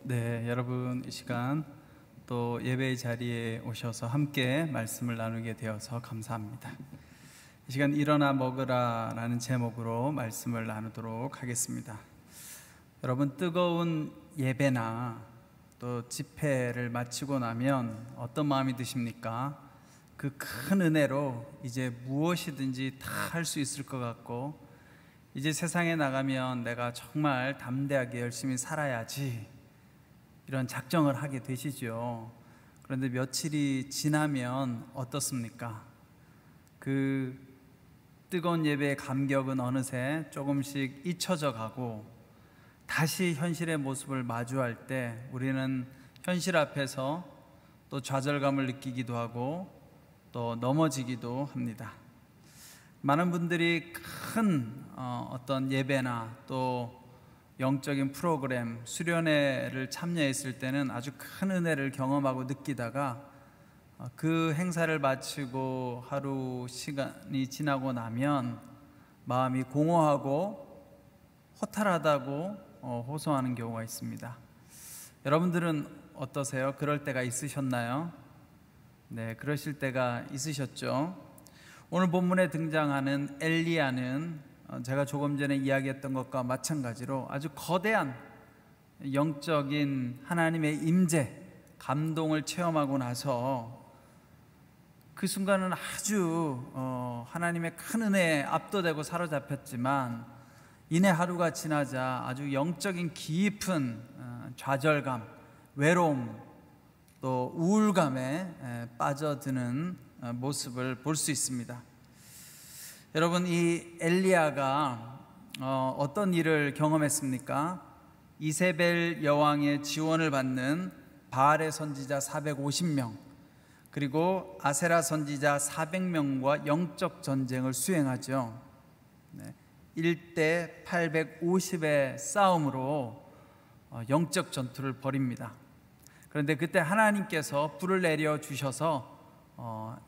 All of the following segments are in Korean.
네, 여러분 이 시간 또 예배의 자리에 오셔서 함께 말씀을 나누게 되어서 감사합니다. 이 시간 일어나 먹으라 라는 제목으로 말씀을 나누도록 하겠습니다. 여러분, 뜨거운 예배나 또 집회를 마치고 나면 어떤 마음이 드십니까? 그 큰 은혜로 이제 무엇이든지 다 할 수 있을 것 같고, 이제 세상에 나가면 내가 정말 담대하게 열심히 살아야지, 이런 작정을 하게 되시죠. 그런데 며칠이 지나면 어떻습니까? 그 뜨거운 예배의 감격은 어느새 조금씩 잊혀져 가고, 다시 현실의 모습을 마주할 때 우리는 현실 앞에서 또 좌절감을 느끼기도 하고 또 넘어지기도 합니다. 많은 분들이 큰 어떤 예배나 또 영적인 프로그램, 수련회를 참여했을 때는 아주 큰 은혜를 경험하고 느끼다가 그 행사를 마치고 하루 시간이 지나고 나면 마음이 공허하고 허탈하다고 호소하는 경우가 있습니다. 여러분들은 어떠세요? 그럴 때가 있으셨나요? 네, 그러실 때가 있으셨죠. 오늘 본문에 등장하는 엘리야는 제가 조금 전에 이야기했던 것과 마찬가지로 아주 거대한 영적인 하나님의 임재, 감동을 체험하고 나서 그 순간은 아주 하나님의 큰 은혜에 압도되고 사로잡혔지만, 이내 하루가 지나자 아주 영적인 깊은 좌절감, 외로움, 또 우울감에 빠져드는 모습을 볼 수 있습니다. 여러분, 이 엘리야가 어떤 일을 경험했습니까? 이세벨 여왕의 지원을 받는 바알의 선지자 450명, 그리고 아세라 선지자 400명과 영적 전쟁을 수행하죠. 1대 850의 싸움으로 영적 전투를 벌입니다. 그런데 그때 하나님께서 불을 내려 주셔서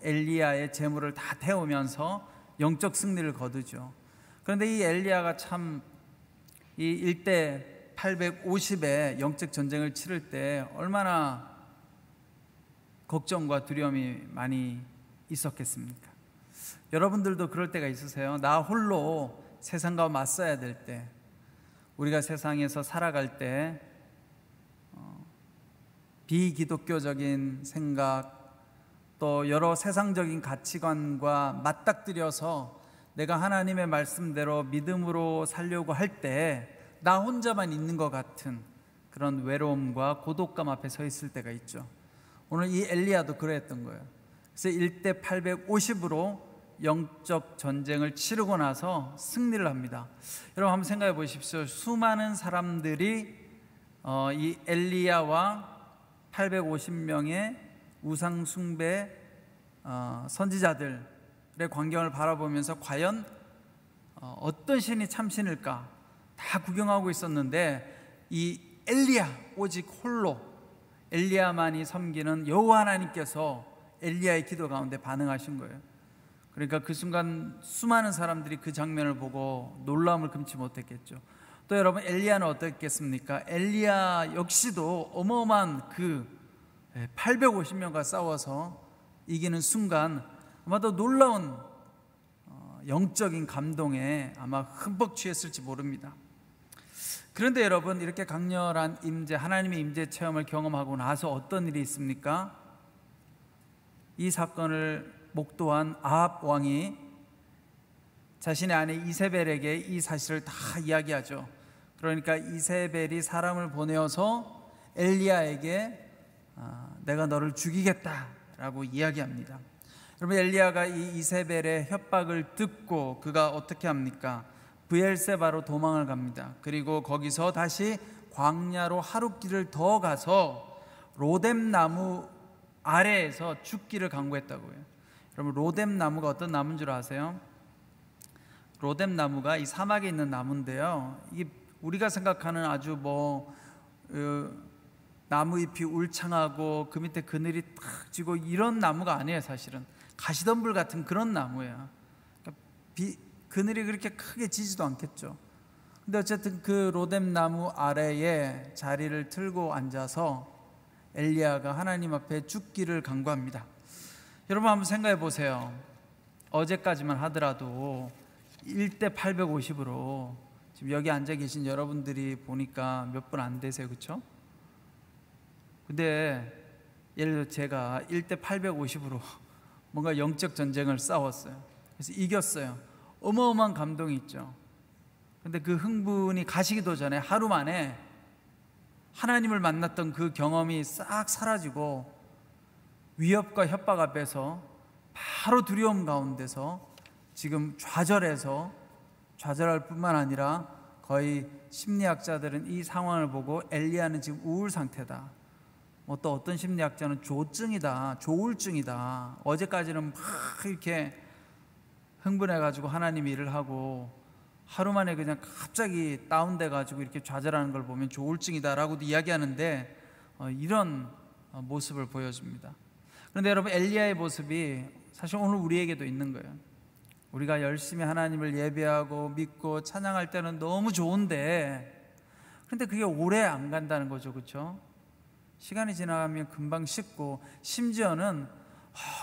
엘리야의 재물을 다 태우면서 영적 승리를 거두죠. 그런데 이 엘리야가 참 이 1대 850의 영적 전쟁을 치를 때 얼마나 걱정과 두려움이 많이 있었겠습니까? 여러분들도 그럴 때가 있으세요? 나 홀로 세상과 맞서야 될 때, 우리가 세상에서 살아갈 때 비기독교적인 생각, 또 여러 세상적인 가치관과 맞닥뜨려서 내가 하나님의 말씀대로 믿음으로 살려고 할 때 나 혼자만 있는 것 같은 그런 외로움과 고독감 앞에 서 있을 때가 있죠. 오늘 이 엘리야도 그랬던 거예요. 그래서 1대 850으로 영적 전쟁을 치르고 나서 승리를 합니다. 여러분, 한번 생각해 보십시오. 수많은 사람들이 이 엘리야와 850명의 우상 숭배 선지자들의 광경을 바라보면서 과연 어떤 신이 참신일까 다 구경하고 있었는데, 이 엘리야 오직 홀로 엘리야만이 섬기는 여호와 하나님께서 엘리야의 기도 가운데 반응하신 거예요. 그러니까 그 순간 수많은 사람들이 그 장면을 보고 놀라움을 금치 못했겠죠. 또 여러분, 엘리야는 어떻겠습니까? 엘리야 역시도 어마어마한 그 850명과 싸워서 이기는 순간 아마도 놀라운 영적인 감동에 아마 흠뻑 취했을지 모릅니다. 그런데 여러분, 이렇게 강렬한 임재, 하나님의 임재 체험을 경험하고 나서 어떤 일이 있습니까? 이 사건을 목도한 아합 왕이 자신의 아내 이세벨에게 이 사실을 다 이야기하죠. 그러니까 이세벨이 사람을 보내어서 엘리야에게 내가 너를 죽이겠다라고 이야기합니다. 여러분, 엘리야가 이 이세벨의 협박을 듣고 그가 어떻게 합니까? 브엘세바로 도망을 갑니다. 그리고 거기서 다시 광야로 하룻길을 더 가서 로뎀 나무 아래에서 죽기를 강구했다고요. 여러분, 로뎀 나무가 어떤 나무인 줄 아세요? 로뎀 나무가 이 사막에 있는 나무인데요, 이게 우리가 생각하는 아주 나무 잎이 울창하고 그 밑에 그늘이 탁 지고 이런 나무가 아니에요. 사실은 가시덤불 같은 그런 나무예요. 그러니까 그늘이 그렇게 크게 지지도 않겠죠. 근데 어쨌든 그 로뎀 나무 아래에 자리를 틀고 앉아서 엘리야가 하나님 앞에 죽기를 간구합니다. 여러분 한번 생각해 보세요. 어제까지만 하더라도 1대 850으로 지금 여기 앉아 계신 여러분들이 보니까 몇 분 안 되세요, 그렇죠? 근데 예를 들어 제가 1대 850으로 뭔가 영적 전쟁을 싸웠어요. 그래서 이겼어요. 어마어마한 감동이 있죠. 근데 그 흥분이 가시기도 전에 하루 만에 하나님을 만났던 그 경험이 싹 사라지고 위협과 협박 앞에서 바로 두려움 가운데서 지금 좌절할 뿐만 아니라 거의 심리학자들은 이 상황을 보고 엘리야는 지금 우울 상태다, 또 어떤 심리학자는 조증이다, 조울증이다, 어제까지는 막 이렇게 흥분해가지고 하나님 일을 하고 하루 만에 그냥 갑자기 다운돼가지고 이렇게 좌절하는 걸 보면 조울증이다라고도 이야기하는데 이런 모습을 보여줍니다. 그런데 여러분, 엘리야의 모습이 사실 오늘 우리에게도 있는 거예요. 우리가 열심히 하나님을 예배하고 믿고 찬양할 때는 너무 좋은데, 그런데 그게 오래 안 간다는 거죠, 그렇죠? 시간이 지나가면 금방 식고, 심지어는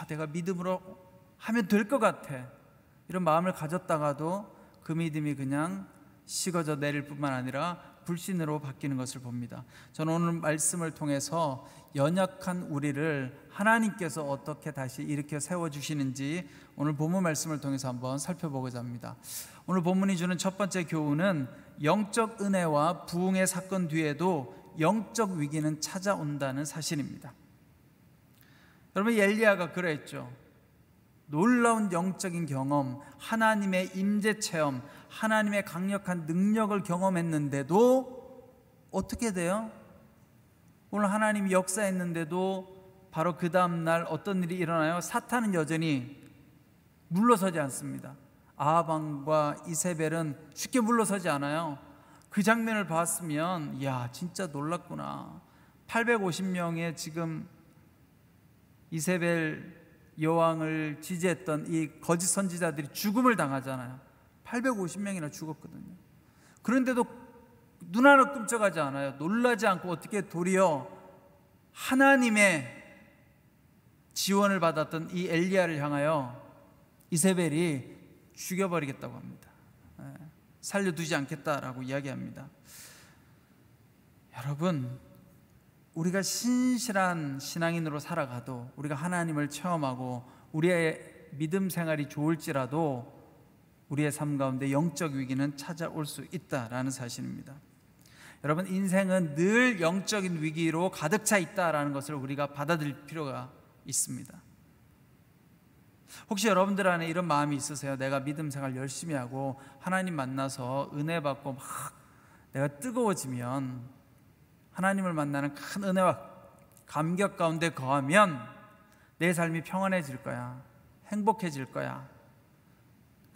내가 믿음으로 하면 될 것 같아, 이런 마음을 가졌다가도 그 믿음이 그냥 식어져 내릴 뿐만 아니라 불신으로 바뀌는 것을 봅니다. 저는 오늘 말씀을 통해서 연약한 우리를 하나님께서 어떻게 다시 일으켜 세워주시는지 오늘 본문 말씀을 통해서 한번 살펴보고자 합니다. 오늘 본문이 주는 첫 번째 교훈은 영적 은혜와 부흥의 사건 뒤에도 영적 위기는 찾아온다는 사실입니다. 여러분, 엘리야가 그랬죠. 놀라운 영적인 경험, 하나님의 임재 체험, 하나님의 강력한 능력을 경험했는데도 어떻게 돼요? 오늘 하나님이 역사했는데도 바로 그 다음날 어떤 일이 일어나요? 사탄은 여전히 물러서지 않습니다. 아합왕과 이세벨은 쉽게 물러서지 않아요. 그 장면을 봤으면 진짜 놀랐구나. 850명의 지금 이세벨 여왕을 지지했던 이 거짓 선지자들이 죽음을 당하잖아요. 850명이나 죽었거든요. 그런데도 눈 하나 끔찍하지 않아요. 놀라지 않고 어떻게 도리어 하나님의 지원을 받았던 이 엘리야를 향하여 이세벨이 죽여버리겠다고 합니다. 살려두지 않겠다라고 이야기합니다. 여러분, 우리가 신실한 신앙인으로 살아가도, 우리가 하나님을 체험하고 우리의 믿음 생활이 좋을지라도 우리의 삶 가운데 영적 위기는 찾아올 수 있다라는 사실입니다. 여러분, 인생은 늘 영적인 위기로 가득 차 있다라는 것을 우리가 받아들일 필요가 있습니다. 혹시 여러분들 안에 이런 마음이 있으세요? 내가 믿음 생활 열심히 하고 하나님 만나서 은혜 받고 막 내가 뜨거워지면, 하나님을 만나는 큰 은혜와 감격 가운데 거하면 내 삶이 평안해질 거야, 행복해질 거야.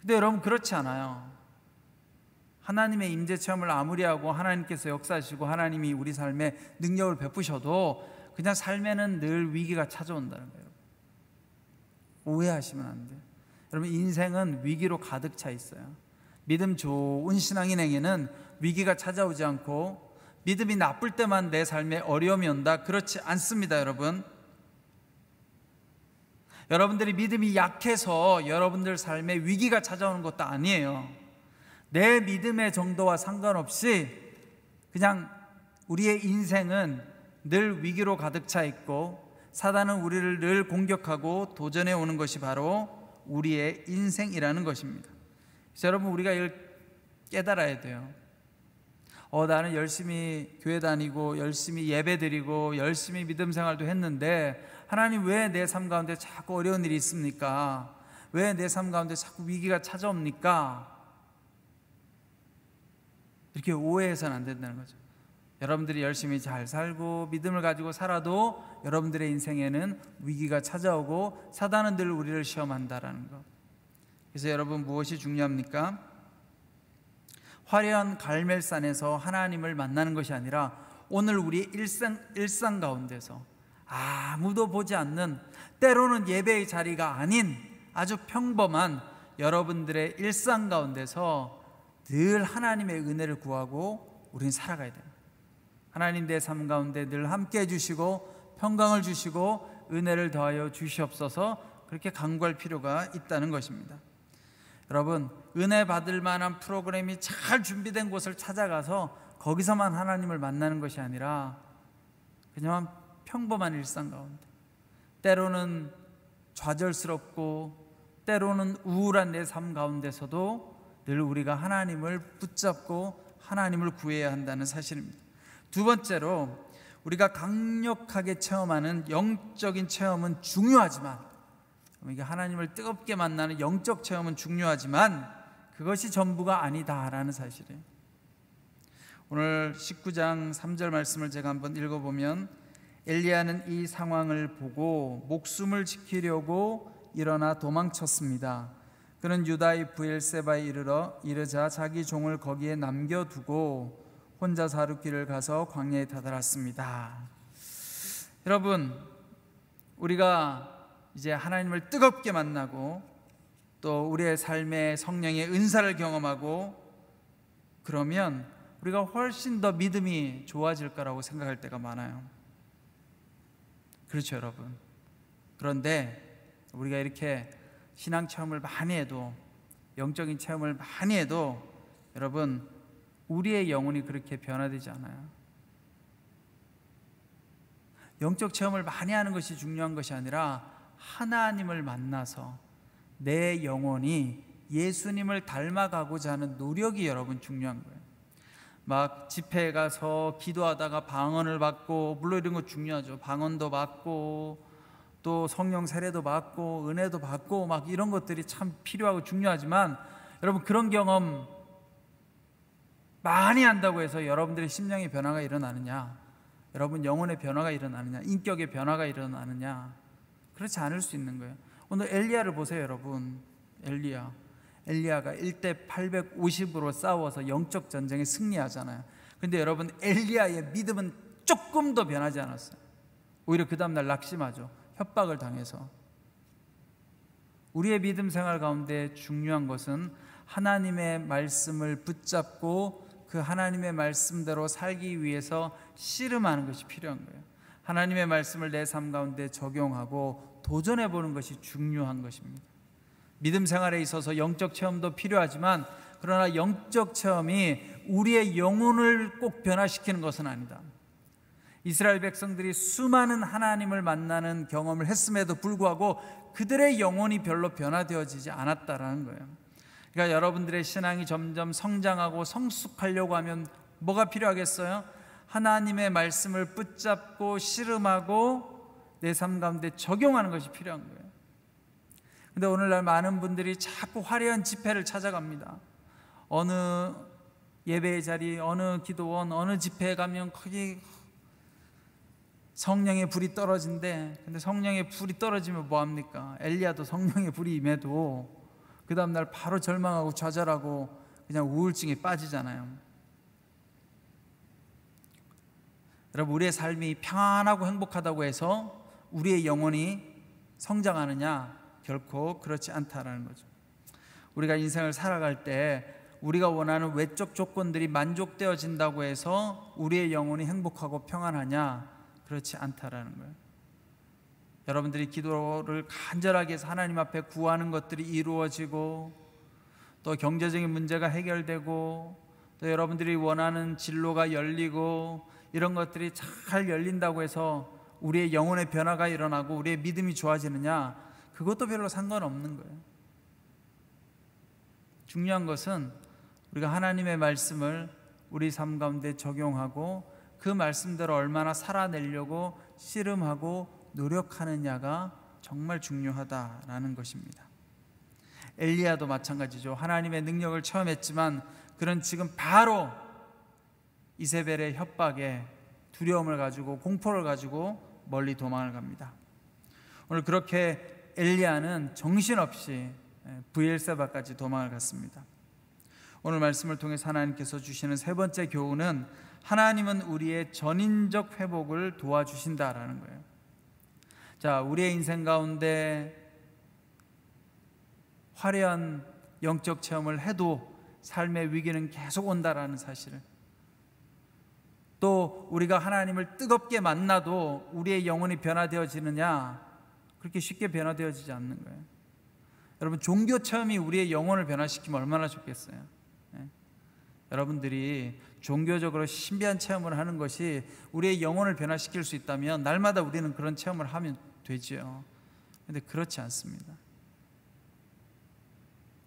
근데 여러분, 그렇지 않아요. 하나님의 임재 체험을 아무리 하고 하나님께서 역사하시고 하나님이 우리 삶에 능력을 베푸셔도 그냥 삶에는 늘 위기가 찾아온다는 거예요. 오해하시면 안 돼요. 여러분, 인생은 위기로 가득 차 있어요. 믿음 좋은 신앙인에게는 위기가 찾아오지 않고, 믿음이 나쁠 때만 내 삶에 어려움이 온다, 그렇지 않습니다. 여러분들이 믿음이 약해서 여러분들 삶에 위기가 찾아오는 것도 아니에요. 내 믿음의 정도와 상관없이 그냥 우리의 인생은 늘 위기로 가득 차 있고, 사단은 우리를 늘 공격하고 도전해 오는 것이 바로 우리의 인생이라는 것입니다. 그래서 여러분, 우리가 이걸 깨달아야 돼요. 나는 열심히 교회 다니고 열심히 예배 드리고 열심히 믿음 생활도 했는데 하나님, 왜 내 삶 가운데 자꾸 어려운 일이 있습니까? 왜 내 삶 가운데 자꾸 위기가 찾아옵니까? 이렇게 오해해서는 안 된다는 거죠. 여러분들이 열심히 잘 살고 믿음을 가지고 살아도 여러분들의 인생에는 위기가 찾아오고 사단은 늘 우리를 시험한다라는 것. 그래서 여러분, 무엇이 중요합니까? 화려한 갈멜산에서 하나님을 만나는 것이 아니라 오늘 우리의 일상 가운데서 아무도 보지 않는, 때로는 예배의 자리가 아닌 아주 평범한 여러분들의 일상 가운데서 늘 하나님의 은혜를 구하고 우리는 살아가야 됩니다. 하나님 내 삶 가운데 늘 함께 해주시고 평강을 주시고 은혜를 더하여 주시옵소서, 그렇게 간구할 필요가 있다는 것입니다. 여러분, 은혜 받을 만한 프로그램이 잘 준비된 곳을 찾아가서 거기서만 하나님을 만나는 것이 아니라 그냥 평범한 일상 가운데, 때로는 좌절스럽고 때로는 우울한 내 삶 가운데서도 늘 우리가 하나님을 붙잡고 하나님을 구해야 한다는 사실입니다. 두 번째로, 우리가 강력하게 체험하는 영적인 체험은 중요하지만, 이게 하나님을 뜨겁게 만나는 영적 체험은 중요하지만 그것이 전부가 아니다라는 사실이에요. 오늘 19장 3절 말씀을 제가 한번 읽어보면, 엘리야는 이 상황을 보고 목숨을 지키려고 일어나 도망쳤습니다. 그는 유다의 브엘세바에 이르자 자기 종을 거기에 남겨두고 혼자 사륙길을 가서 광야에 다다랐습니다. 여러분, 우리가 이제 하나님을 뜨겁게 만나고 또 우리의 삶에 성령의 은사를 경험하고 그러면 우리가 훨씬 더 믿음이 좋아질 거라고 생각할 때가 많아요. 그렇죠, 여러분. 그런데 우리가 이렇게 신앙 체험을 많이 해도, 영적인 체험을 많이 해도 여러분, 우리의 영혼이 그렇게 변화되지 않아요. 영적 체험을 많이 하는 것이 중요한 것이 아니라 하나님을 만나서 내 영혼이 예수님을 닮아가고자 하는 노력이 여러분 중요한 거예요. 막 집회에 가서 기도하다가 방언을 받고, 물론 이런 거 중요하죠. 방언도 받고 또 성령 세례도 받고 은혜도 받고 막 이런 것들이 참 필요하고 중요하지만, 여러분, 그런 경험 많이 한다고 해서 여러분들의 심령의 변화가 일어나느냐, 여러분 영혼의 변화가 일어나느냐, 인격의 변화가 일어나느냐, 그렇지 않을 수 있는 거예요. 오늘 엘리야를 보세요, 여러분. 엘리야가 1대 850으로 싸워서 영적 전쟁에 승리하잖아요. 근데 여러분, 엘리야의 믿음은 조금 더 변하지 않았어요. 오히려 그 다음날 낙심하죠. 협박을 당해서. 우리의 믿음 생활 가운데 중요한 것은 하나님의 말씀을 붙잡고 그 하나님의 말씀대로 살기 위해서 씨름하는 것이 필요한 거예요. 하나님의 말씀을 내 삶 가운데 적용하고 도전해 보는 것이 중요한 것입니다. 믿음 생활에 있어서 영적 체험도 필요하지만, 그러나 영적 체험이 우리의 영혼을 꼭 변화시키는 것은 아니다. 이스라엘 백성들이 수많은 하나님을 만나는 경험을 했음에도 불구하고 그들의 영혼이 별로 변화되어지지 않았다라는 거예요. 그러니까 여러분들의 신앙이 점점 성장하고 성숙하려고 하면 뭐가 필요하겠어요? 하나님의 말씀을 붙잡고 씨름하고 내 삶 가운데 적용하는 것이 필요한 거예요. 근데 오늘날 많은 분들이 자꾸 화려한 집회를 찾아갑니다. 어느 예배의 자리, 어느 기도원, 어느 집회에 가면 거기 성령의 불이 떨어진대. 근데 성령의 불이 떨어지면 뭐합니까? 엘리야도 성령의 불이 임해도 그 다음날 바로 절망하고 좌절하고 그냥 우울증에 빠지잖아요. 여러분, 우리의 삶이 평안하고 행복하다고 해서 우리의 영혼이 성장하느냐? 결코 그렇지 않다라는 거죠. 우리가 인생을 살아갈 때 우리가 원하는 외적 조건들이 만족되어진다고 해서 우리의 영혼이 행복하고 평안하냐? 그렇지 않다라는 거예요. 여러분들이 기도를 간절하게 해서 하나님 앞에 구하는 것들이 이루어지고, 또 경제적인 문제가 해결되고, 또 여러분들이 원하는 진로가 열리고, 이런 것들이 잘 열린다고 해서 우리의 영혼의 변화가 일어나고 우리의 믿음이 좋아지느냐? 그것도 별로 상관없는 거예요. 중요한 것은 우리가 하나님의 말씀을 우리 삶 가운데 적용하고 그 말씀대로 얼마나 살아내려고 씨름하고 노력하느냐가 정말 중요하다라는 것입니다. 엘리야도 마찬가지죠. 하나님의 능력을 체험했지만 그는 지금 바로 이세벨의 협박에 두려움을 가지고 공포를 가지고 멀리 도망을 갑니다. 오늘 그렇게 엘리야는 정신없이 브엘세바까지 도망을 갔습니다. 오늘 말씀을 통해서 하나님께서 주시는 세 번째 교훈은, 하나님은 우리의 전인적 회복을 도와주신다라는 거예요. 자, 우리의 인생 가운데 화려한 영적 체험을 해도 삶의 위기는 계속 온다라는 사실을, 또 우리가 하나님을 뜨겁게 만나도 우리의 영혼이 변화되어지느냐? 그렇게 쉽게 변화되어지지 않는 거예요. 여러분, 종교 체험이 우리의 영혼을 변화시키면 얼마나 좋겠어요. 여러분들이 종교적으로 신비한 체험을 하는 것이 우리의 영혼을 변화시킬 수 있다면 날마다 우리는 그런 체험을 하면 되죠. 그런데 그렇지 않습니다.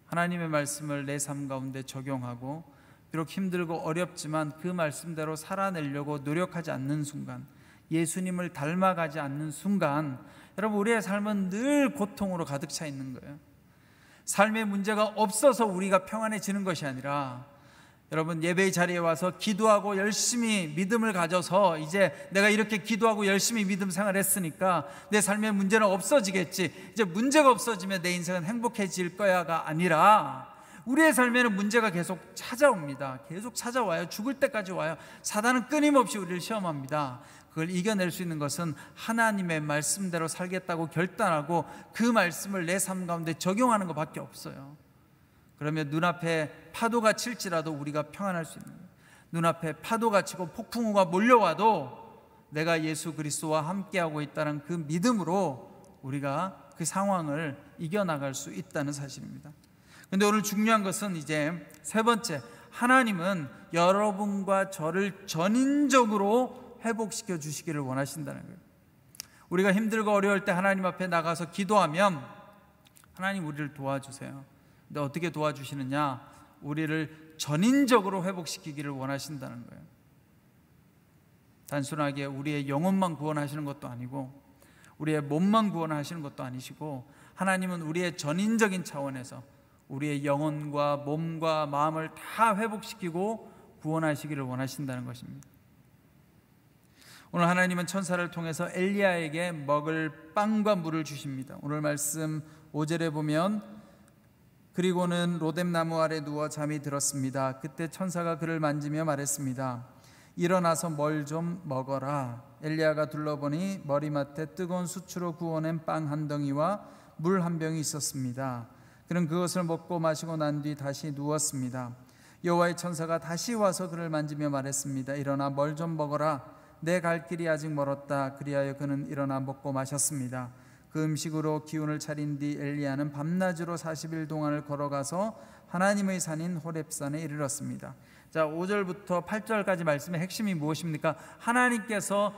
하나님의 말씀을 내 삶 가운데 적용하고 비록 힘들고 어렵지만 그 말씀대로 살아내려고 노력하지 않는 순간, 예수님을 닮아가지 않는 순간, 여러분, 우리의 삶은 늘 고통으로 가득 차 있는 거예요. 삶의 문제가 없어서 우리가 평안해지는 것이 아니라, 여러분, 예배의 자리에 와서 기도하고 열심히 믿음을 가져서 이제 내가 이렇게 기도하고 열심히 믿음 생활했으니까 내 삶의 문제는 없어지겠지, 이제 문제가 없어지면 내 인생은 행복해질 거야가 아니라, 우리의 삶에는 문제가 계속 찾아옵니다. 계속 찾아와요. 죽을 때까지 와요. 사단은 끊임없이 우리를 시험합니다. 그걸 이겨낼 수 있는 것은 하나님의 말씀대로 살겠다고 결단하고 그 말씀을 내 삶 가운데 적용하는 것밖에 없어요. 그러면 눈앞에 파도가 칠지라도 우리가 평안할 수 있는 거예요. 눈앞에 파도가 치고 폭풍우가 몰려와도 내가 예수 그리스도와 함께하고 있다는 그 믿음으로 우리가 그 상황을 이겨나갈 수 있다는 사실입니다. 그런데 오늘 중요한 것은 이제 세 번째, 하나님은 여러분과 저를 전인적으로 회복시켜 주시기를 원하신다는 거예요. 우리가 힘들고 어려울 때 하나님 앞에 나가서 기도하면 하나님 우리를 도와주세요. 근데 어떻게 도와주시느냐? 우리를 전인적으로 회복시키기를 원하신다는 거예요. 단순하게 우리의 영혼만 구원하시는 것도 아니고 우리의 몸만 구원하시는 것도 아니시고, 하나님은 우리의 전인적인 차원에서 우리의 영혼과 몸과 마음을 다 회복시키고 구원하시기를 원하신다는 것입니다. 오늘 하나님은 천사를 통해서 엘리야에게 먹을 빵과 물을 주십니다. 오늘 말씀 5절에 보면, 그리고는 로뎀나무 아래 누워 잠이 들었습니다. 그때 천사가 그를 만지며 말했습니다. 일어나서 뭘 좀 먹어라. 엘리야가 둘러보니 머리맡에 뜨거운 수치로 구워낸 빵 한 덩이와 물 한 병이 있었습니다. 그는 그것을 먹고 마시고 난 뒤 다시 누웠습니다. 여호와의 천사가 다시 와서 그를 만지며 말했습니다. 일어나 뭘 좀 먹어라. 내 갈 길이 아직 멀었다. 그리하여 그는 일어나 먹고 마셨습니다. 그 음식으로 기운을 차린 뒤 엘리야는 밤낮으로 40일 동안을 걸어가서 하나님의 산인 호렙산에 이르렀습니다. 자, 5절부터 8절까지 말씀의 핵심이 무엇입니까? 하나님께서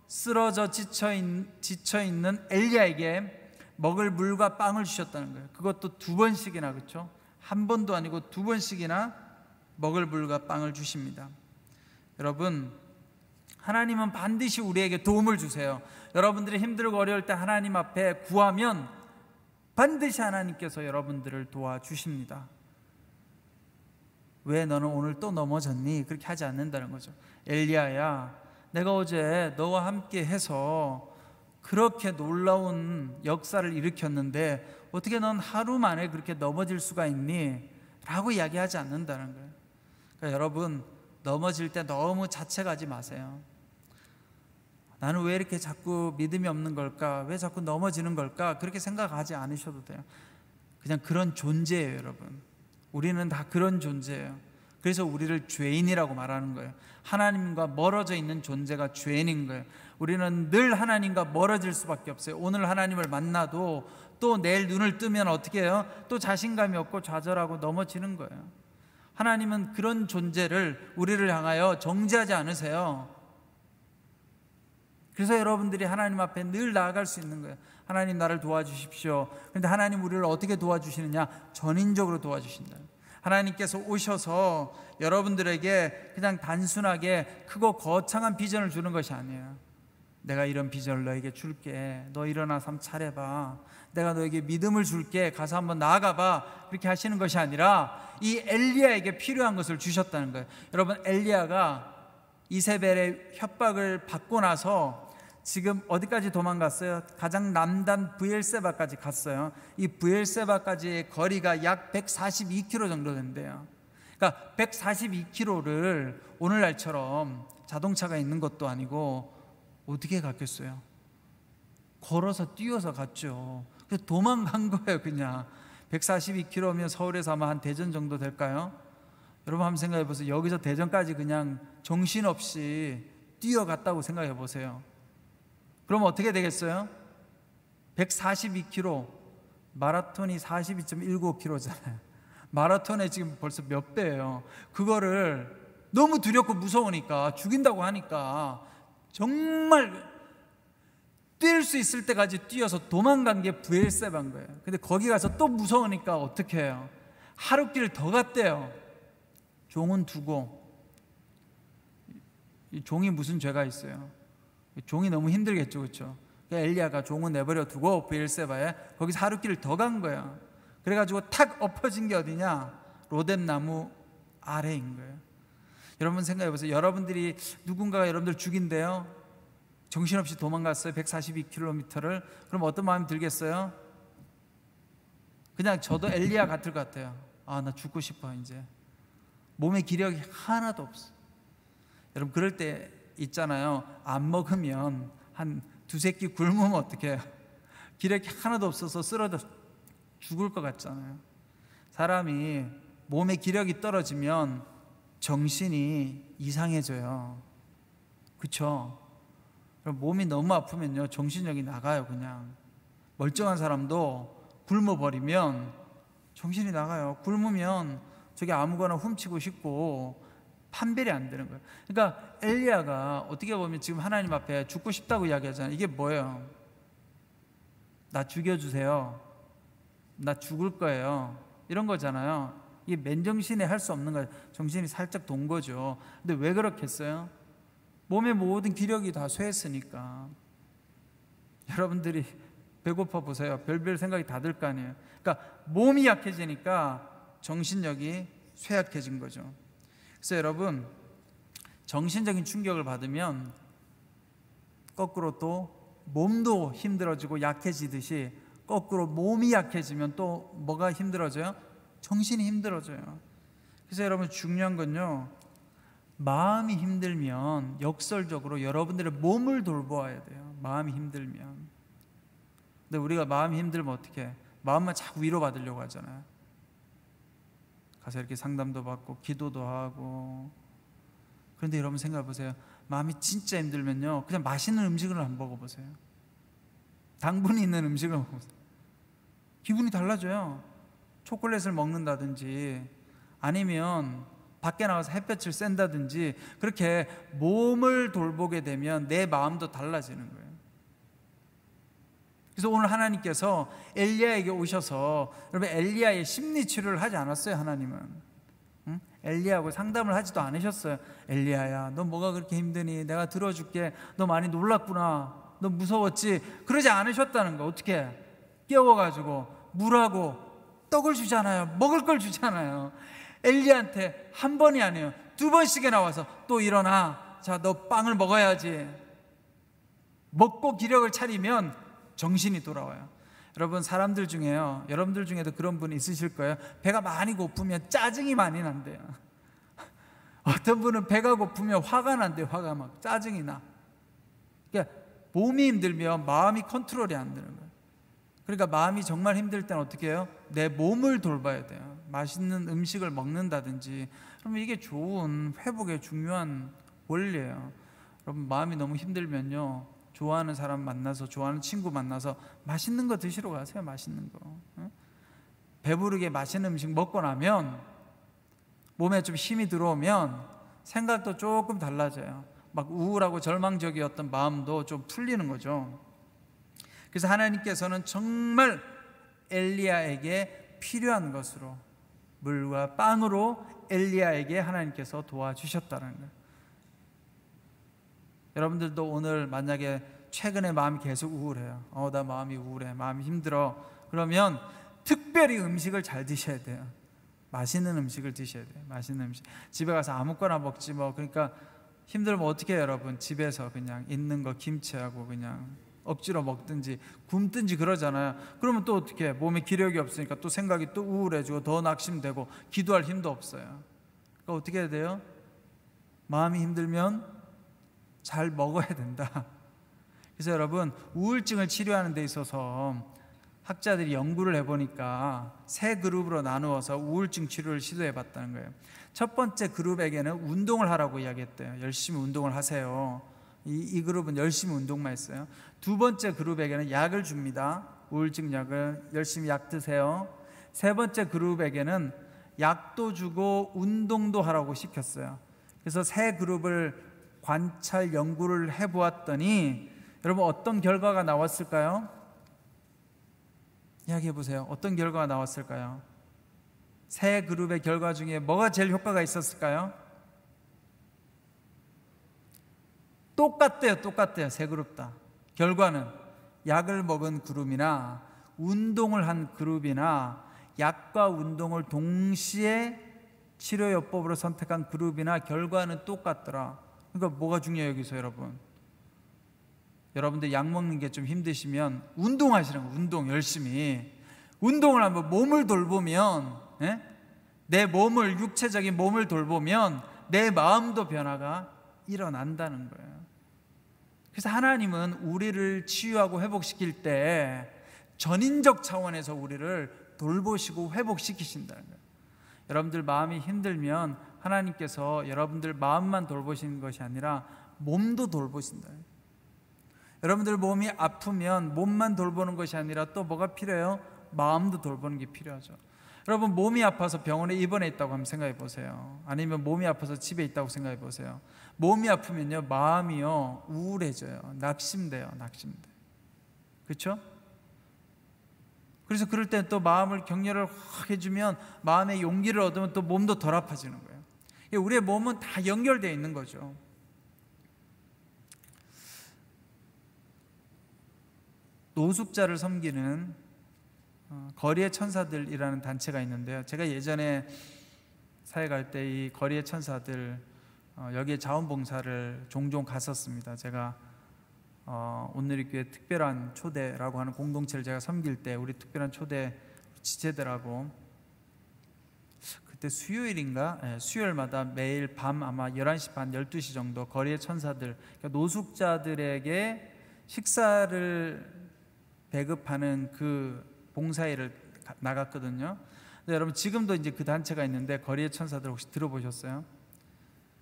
쓰러져 지쳐있는 엘리야에게 먹을 물과 빵을 주셨다는 거예요. 그것도 두 번씩이나, 그렇죠? 한 번도 아니고 두 번씩이나 먹을 물과 빵을 주십니다. 여러분, 하나님은 반드시 우리에게 도움을 주세요. 여러분들이 힘들고 어려울 때 하나님 앞에 구하면 반드시 하나님께서 여러분들을 도와주십니다. 왜 너는 오늘 또 넘어졌니? 그렇게 하지 않는다는 거죠. 엘리야야, 내가 어제 너와 함께 해서 그렇게 놀라운 역사를 일으켰는데 어떻게 넌 하루 만에 그렇게 넘어질 수가 있니? 라고 이야기하지 않는다는 거예요. 그러니까 여러분, 넘어질 때 너무 자책하지 마세요. 나는 왜 이렇게 자꾸 믿음이 없는 걸까? 왜 자꾸 넘어지는 걸까? 그렇게 생각하지 않으셔도 돼요. 그냥 그런 존재예요, 여러분. 우리는 다 그런 존재예요. 그래서 우리를 죄인이라고 말하는 거예요. 하나님과 멀어져 있는 존재가 죄인인 거예요. 우리는 늘 하나님과 멀어질 수밖에 없어요. 오늘 하나님을 만나도 또 내일 눈을 뜨면 어떻게 해요? 또 자신감이 없고 좌절하고 넘어지는 거예요. 하나님은 그런 존재를 우리를 향하여 정죄하지 않으세요. 그래서 여러분들이 하나님 앞에 늘 나아갈 수 있는 거예요. 하나님, 나를 도와주십시오. 그런데 하나님 우리를 어떻게 도와주시느냐? 전인적으로 도와주신다. 하나님께서 오셔서 여러분들에게 그냥 단순하게 크고 거창한 비전을 주는 것이 아니에요. 내가 이런 비전을 너에게 줄게. 너 일어나서 한번 차려봐. 내가 너에게 믿음을 줄게. 가서 한번 나아가봐. 그렇게 하시는 것이 아니라 이 엘리야에게 필요한 것을 주셨다는 거예요. 여러분, 엘리야가 이세벨의 협박을 받고 나서 지금 어디까지 도망갔어요? 가장 남단 브엘세바까지 갔어요. 이 브엘세바까지의 거리가 약 142km 정도 된대요. 그러니까 142km를 오늘날처럼 자동차가 있는 것도 아니고 어떻게 갔겠어요? 걸어서 뛰어서 갔죠. 그래서 도망간 거예요. 그냥 142km면 서울에서 아마 한 대전 정도 될까요? 여러분 한번 생각해 보세요. 여기서 대전까지 그냥 정신없이 뛰어갔다고 생각해 보세요. 그럼 어떻게 되겠어요? 142km, 마라톤이 42.19km잖아요. 마라톤에 지금 벌써 몇 배예요. 그거를 너무 두렵고 무서우니까, 죽인다고 하니까 정말 뛸 수 있을 때까지 뛰어서 도망간 게 브엘세바인 거예요. 근데 거기 가서 또 무서우니까 어떻게 해요? 하루길 더 갔대요. 종은 두고. 이 종이 무슨 죄가 있어요? 종이 너무 힘들겠죠, 그렇죠? 그러니까 엘리야가 종은 내버려 두고 브엘세바에 거기서 하루길을 더 간 거야. 그래가지고 탁 엎어진 게 어디냐? 로뎀 나무 아래인 거예요. 여러분 생각해 보세요. 여러분들이 누군가가 여러분들 죽인대요. 정신없이 도망갔어요. 142km를. 그럼 어떤 마음이 들겠어요? 그냥 저도 엘리야 같을 것 같아요. 아, 나 죽고 싶어 이제. 몸에 기력이 하나도 없어. 여러분 그럴 때 있잖아요. 안 먹으면 한 두세 끼 굶으면 어떡해요? 기력이 하나도 없어서 쓰러져 죽을 것 같잖아요. 사람이 몸에 기력이 떨어지면 정신이 이상해져요. 그렇죠? 몸이 너무 아프면요 정신력이 나가요. 그냥 멀쩡한 사람도 굶어버리면 정신이 나가요. 굶으면 저게 아무거나 훔치고 싶고 판별이 안 되는 거예요. 그러니까 엘리야가 어떻게 보면 지금 하나님 앞에 죽고 싶다고 이야기하잖아요. 이게 뭐예요? 나 죽여주세요. 나 죽을 거예요. 이런 거잖아요. 이게 맨정신에 할 수 없는 거예요. 정신이 살짝 돈 거죠. 근데 왜 그렇겠어요? 몸의 모든 기력이 다 쇠했으니까. 여러분들이 배고파 보세요. 별별 생각이 다 들 거 아니에요. 그러니까 몸이 약해지니까 정신력이 쇠약해진 거죠. 그래서 여러분 정신적인 충격을 받으면 거꾸로 또 몸도 힘들어지고 약해지듯이 거꾸로 몸이 약해지면 또 뭐가 힘들어져요? 정신이 힘들어져요. 그래서 여러분 중요한 건요, 마음이 힘들면 역설적으로 여러분들의 몸을 돌보아야 돼요. 마음이 힘들면. 근데 우리가 마음이 힘들면 어떻게 해? 마음만 자꾸 위로받으려고 하잖아요. 가서 이렇게 상담도 받고 기도도 하고. 그런데 여러분 생각해 보세요. 마음이 진짜 힘들면요 그냥 맛있는 음식을 한번 먹어보세요. 당분이 있는 음식을 먹어보세요. 기분이 달라져요. 초콜릿을 먹는다든지 아니면 밖에 나가서 햇볕을 쐰다든지 그렇게 몸을 돌보게 되면 내 마음도 달라지는 거예요. 그래서 오늘 하나님께서 엘리야에게 오셔서, 여러분 엘리야의 심리 치료를 하지 않았어요. 하나님은 엘리야하고 상담을 하지도 않으셨어요. 엘리야야, 너 뭐가 그렇게 힘드니? 내가 들어줄게. 너 많이 놀랐구나. 너 무서웠지? 그러지 않으셨다는 거. 어떻게 깨워가지고 물하고 떡을 주잖아요. 먹을 걸 주잖아요. 엘리야한테 한 번이 아니에요. 두 번씩에 나와서 또 일어나. 자, 너 빵을 먹어야지. 먹고 기력을 차리면 정신이 돌아와요. 여러분 사람들 중에요, 여러분들 중에도 그런 분 있으실 거예요. 배가 많이 고프면 짜증이 많이 난대요. 어떤 분은 배가 고프면 화가 난대요. 화가 막 짜증이 나. 그러니까 몸이 힘들면 마음이 컨트롤이 안 되는 거예요. 그러니까 마음이 정말 힘들 때는 어떻게 해요? 내 몸을 돌봐야 돼요. 맛있는 음식을 먹는다든지. 그러면 이게 좋은 회복의 중요한 원리예요. 여러분 마음이 너무 힘들면요, 좋아하는 사람 만나서, 좋아하는 친구 만나서 맛있는 거 드시러 가세요. 맛있는 거. 배부르게 맛있는 음식 먹고 나면 몸에 좀 힘이 들어오면 생각도 조금 달라져요. 막 우울하고 절망적이었던 마음도 좀 풀리는 거죠. 그래서 하나님께서는 정말 엘리야에게 필요한 것으로, 물과 빵으로 엘리야에게 하나님께서 도와주셨다는 거예요. 여러분들도 오늘 만약에 최근에 마음이 계속 우울해요. 나 마음이 우울해, 마음이 힘들어. 그러면 특별히 음식을 잘 드셔야 돼요. 맛있는 음식을 드셔야 돼요. 맛있는 음식. 집에 가서 아무거나 먹지 뭐. 그러니까 힘들면 어떻게 해요, 여러분? 집에서 그냥 있는 거 김치하고 그냥 억지로 먹든지 굶든지 그러잖아요. 그러면 또 어떻게 해? 몸에 기력이 없으니까 또 생각이 또 우울해지고 더 낙심되고 기도할 힘도 없어요. 그러니까 어떻게 해야 돼요? 마음이 힘들면 잘 먹어야 된다. 그래서 여러분 우울증을 치료하는 데 있어서 학자들이 연구를 해보니까 세 그룹으로 나누어서 우울증 치료를 시도해 봤다는 거예요. 첫 번째 그룹에게는 운동을 하라고 이야기했대요. 열심히 운동을 하세요. 이 그룹은 열심히 운동만 했어요. 두 번째 그룹에게는 약을 줍니다. 우울증 약을 열심히 약 드세요. 세 번째 그룹에게는 약도 주고 운동도 하라고 시켰어요. 그래서 세 그룹을 관찰 연구를 해보았더니 여러분 어떤 결과가 나왔을까요? 이야기해 보세요. 어떤 결과가 나왔을까요? 세 그룹의 결과 중에 뭐가 제일 효과가 있었을까요? 똑같대요. 세 그룹 다. 결과는 약을 먹은 그룹이나 운동을 한 그룹이나 약과 운동을 동시에 치료요법으로 선택한 그룹이나 결과는 똑같더라. 그러니까 뭐가 중요해요 여기서 여러분? 여러분들 약 먹는 게 좀 힘드시면 운동하시는 거예요. 운동 열심히 운동을 하면 몸을 돌보면 내 몸을 육체적인 몸을 돌보면 내 마음도 변화가 일어난다는 거예요. 그래서 하나님은 우리를 치유하고 회복시킬 때 전인적 차원에서 우리를 돌보시고 회복시키신다는 거예요. 여러분들 마음이 힘들면 하나님께서 여러분들 마음만 돌보시는 것이 아니라 몸도 돌보신다. 여러분들 몸이 아프면 몸만 돌보는 것이 아니라 또 뭐가 필요해요? 마음도 돌보는 게 필요하죠. 여러분 몸이 아파서 병원에 입원해 있다고 한번 생각해 보세요. 아니면 몸이 아파서 집에 있다고 생각해 보세요. 몸이 아프면요 마음이요 우울해져요. 낙심돼요. 그렇죠? 그래서 그럴 때 또 마음을 격려를 확 해주면 마음의 용기를 얻으면 또 몸도 덜 아파지는 거예요. 우리의 몸은 다 연결되어 있는 거죠. 노숙자를 섬기는 거리의 천사들이라는 단체가 있는데요. 제가 예전에 사회 갈 때 이 거리의 천사들 여기에 자원봉사를 종종 갔었습니다. 제가 온누리교회 특별한 초대라고 하는 공동체를 제가 섬길 때 우리 특별한 초대 지체들하고 그때 수요일인가? 네, 수요일마다 매일 밤 아마 11시 반 12시 정도 거리의 천사들 그러니까 노숙자들에게 식사를 배급하는 그 봉사일을 나갔거든요. 근데 여러분 지금도 이제 그 단체가 있는데 거리의 천사들 혹시 들어보셨어요?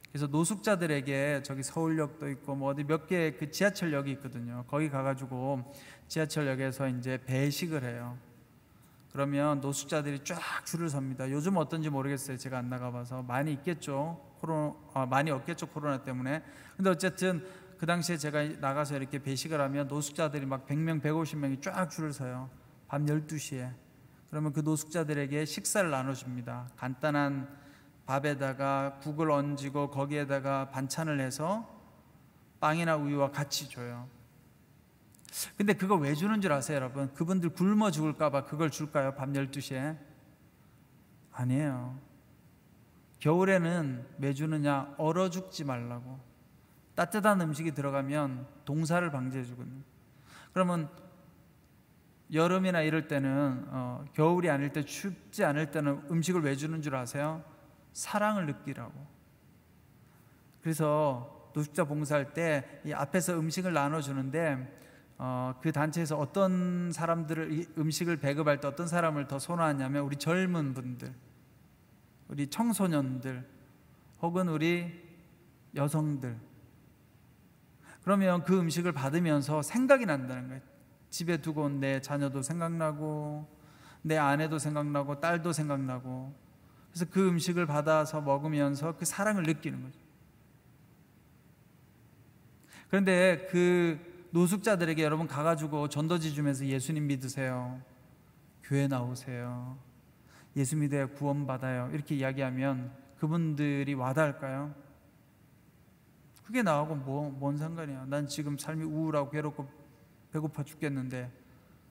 그래서 노숙자들에게 저기 서울역도 있고 뭐 어디 몇 개 그 지하철역이 있거든요. 거기 가가지고 지하철역에서 이제 배식을 해요. 그러면 노숙자들이 쫙 줄을 섭니다. 요즘 어떤지 모르겠어요. 제가 안 나가봐서 많이 있겠죠. 많이 없겠죠 코로나 때문에. 근데 어쨌든 그 당시에 제가 나가서 이렇게 배식을 하면 노숙자들이 막 100명, 150명이 쫙 줄을 서요. 밤 12시에. 그러면 그 노숙자들에게 식사를 나눠줍니다. 간단한 밥에다가 국을 얹고 거기에다가 반찬을 해서 빵이나 우유와 같이 줘요. 근데 그거 왜 주는 줄 아세요 여러분? 그분들 굶어 죽을까 봐 그걸 줄까요? 밤 12시에? 아니에요. 겨울에는 왜 주느냐? 얼어 죽지 말라고. 따뜻한 음식이 들어가면 동사를 방지해 주거든요. 그러면 여름이나 이럴 때는 겨울이 아닐 때 춥지 않을 때는 음식을 왜 주는 줄 아세요? 사랑을 느끼라고. 그래서 노숙자 봉사할 때 이 앞에서 음식을 나눠주는데 그 단체에서 어떤 사람들을 음식을 배급할 때 어떤 사람을 더 선호하냐면 우리 젊은 분들, 우리 청소년들 혹은 우리 여성들. 그러면 그 음식을 받으면서 생각이 난다는 거예요. 집에 두고 온 내 자녀도 생각나고 내 아내도 생각나고 딸도 생각나고 그래서 그 음식을 받아서 먹으면서 그 사랑을 느끼는 거죠. 그런데 그 노숙자들에게 여러분 가가지고 전도지 주면서 예수님 믿으세요, 교회 나오세요, 예수 믿어야 구원받아요 이렇게 이야기하면 그분들이 와닿을까요? 그게 나하고 뭔 상관이야. 난 지금 삶이 우울하고 괴롭고 배고파 죽겠는데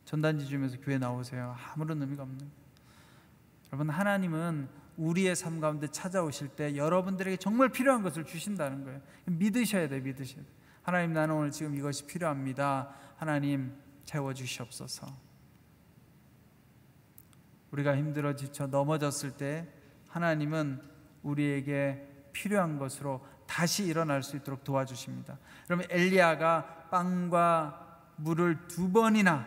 전단지 주면서 교회 나오세요. 아무런 의미가 없는 거예요. 여러분 하나님은 우리의 삶 가운데 찾아오실 때 여러분들에게 정말 필요한 것을 주신다는 거예요. 믿으셔야 돼요. 믿으셔야 돼요. 하나님 나는 오늘 지금 이것이 필요합니다. 하나님 채워주시옵소서. 우리가 힘들어 지쳐 넘어졌을 때 하나님은 우리에게 필요한 것으로 다시 일어날 수 있도록 도와주십니다. 그러면 엘리야가 빵과 물을 2번이나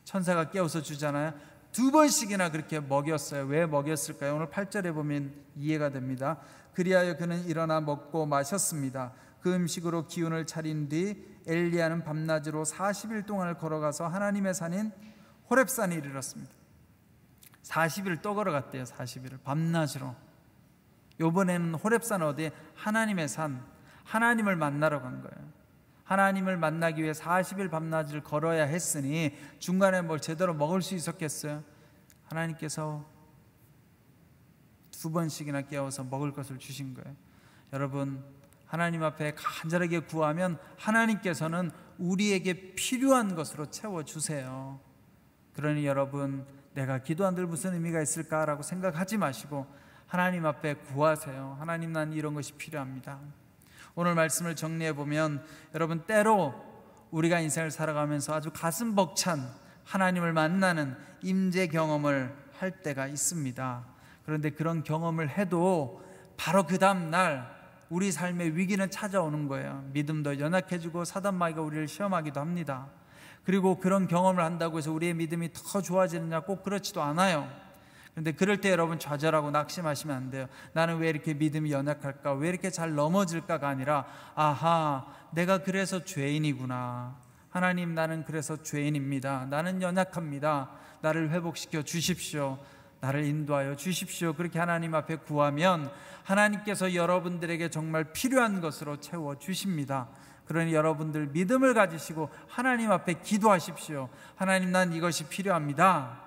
천사가 깨워서 주잖아요. 2번씩이나 그렇게 먹였어요. 왜 먹였을까요? 오늘 8절에 보면 이해가 됩니다. 그리하여 그는 일어나 먹고 마셨습니다. 그 음식으로 기운을 차린 뒤 엘리야는 밤낮으로 40일 동안을 걸어가서 하나님의 산인 호렙산에 이르렀습니다. 40일 또 걸어갔대요. 40일을 밤낮으로. 이번에는 호렙산 어디에? 하나님의 산, 하나님을 만나러 간 거예요. 하나님을 만나기 위해 40일 밤낮을 걸어야 했으니 중간에 뭘 제대로 먹을 수 있었겠어요? 하나님께서 2번씩이나 깨워서 먹을 것을 주신 거예요. 여러분, 하나님 앞에 간절하게 구하면 하나님께서는 우리에게 필요한 것으로 채워주세요. 그러니 여러분, 내가 기도한들 무슨 의미가 있을까라고 생각하지 마시고 하나님 앞에 구하세요. 하나님, 난 이런 것이 필요합니다. 오늘 말씀을 정리해 보면 여러분, 때로 우리가 인생을 살아가면서 아주 가슴 벅찬 하나님을 만나는 임재 경험을 할 때가 있습니다. 그런데 그런 경험을 해도 바로 그 다음 날 우리 삶의 위기는 찾아오는 거예요. 믿음도 연약해지고 사단마귀가 우리를 시험하기도 합니다. 그리고 그런 경험을 한다고 해서 우리의 믿음이 더 좋아지느냐? 꼭 그렇지도 않아요. 그런데 그럴 때 여러분 좌절하고 낙심하시면 안 돼요. 나는 왜 이렇게 믿음이 연약할까? 왜 이렇게 잘 넘어질까가 아니라, 아하, 내가 그래서 죄인이구나. 하나님, 나는 그래서 죄인입니다. 나는 연약합니다. 나를 회복시켜 주십시오. 나를 인도하여 주십시오. 그렇게 하나님 앞에 구하면 하나님께서 여러분들에게 정말 필요한 것으로 채워주십니다. 그러니 여러분들 믿음을 가지시고 하나님 앞에 기도하십시오. 하나님, 난 이것이 필요합니다.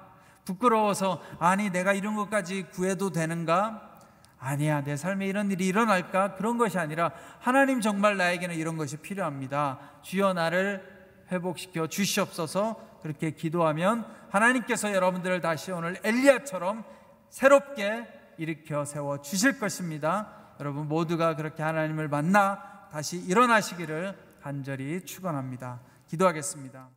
부끄러워서, 아니 내가 이런 것까지 구해도 되는가? 아니야, 내 삶에 이런 일이 일어날까? 그런 것이 아니라, 하나님, 정말 나에게는 이런 것이 필요합니다. 주여 나를 회복시켜 주시옵소서. 그렇게 기도하면 하나님께서 여러분들을 다시 오늘 엘리야처럼 새롭게 일으켜 세워 주실 것입니다. 여러분 모두가 그렇게 하나님을 만나 다시 일어나시기를 간절히 축원합니다. 기도하겠습니다.